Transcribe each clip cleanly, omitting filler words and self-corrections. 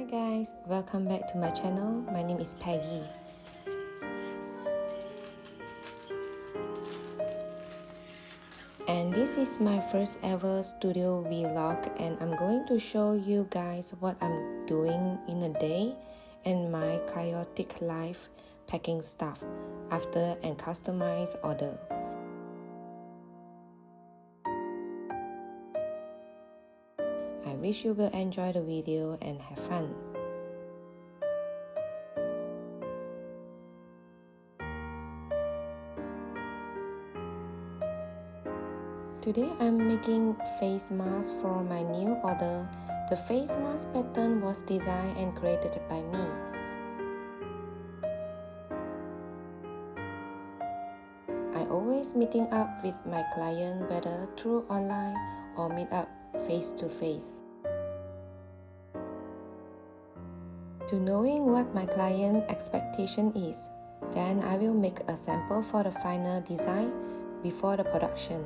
Hi guys, welcome back to my channel. My name is Peggy. And this is my first ever studio vlog, and I'm going to show you guys what I'm doing in a day and my chaotic life packing stuff after a customized order. I wish you will enjoy the video and have fun. Today I'm making face mask for my new order. The face mask pattern was designed and created by me. I always meeting up with my client, whether through online or meet up face to face. To knowing what my client expectation is, then I will make a sample for the final design before the production.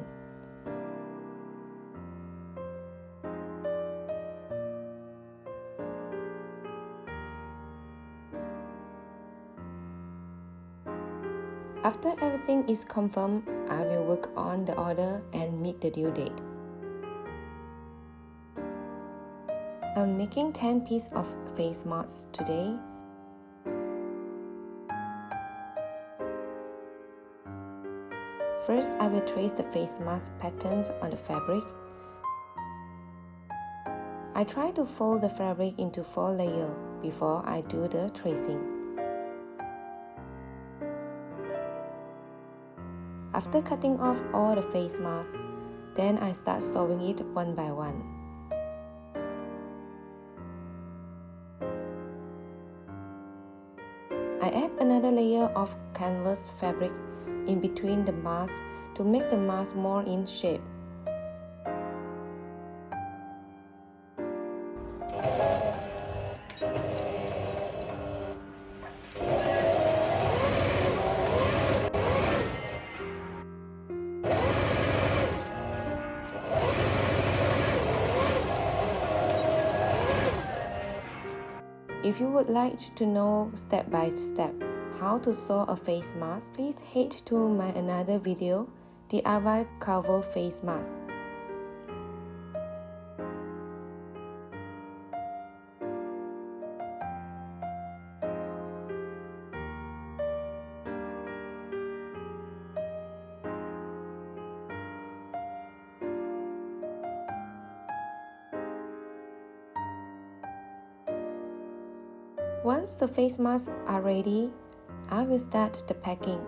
After everything is confirmed, I will work on the order and meet the due date. I'm making 10 pieces of face masks today. First, I will trace the face mask patterns on the fabric. I try to fold the fabric into 4 layers before I do the tracing. After cutting off all the face masks, then I start sewing it one by one. I add another layer of canvas fabric in between the masks to make the mask more in shape. If you would like to know step by step how to sew a face mask, please head to my another video, DIY cover face mask. Once the face masks are ready, I will start the packing.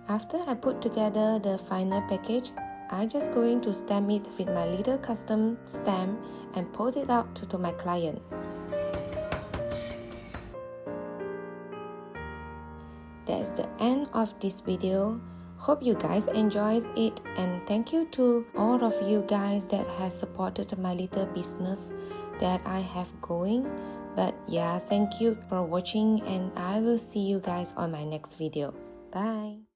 After I put together the final package, I'm just going to stamp it with my little custom stamp and post it out to my client. That's the end of this video. Hope you guys enjoyed it, and thank you to all of you guys that has supported my little business that I have going. But yeah, thank you for watching, and I will see you guys on my next video. Bye.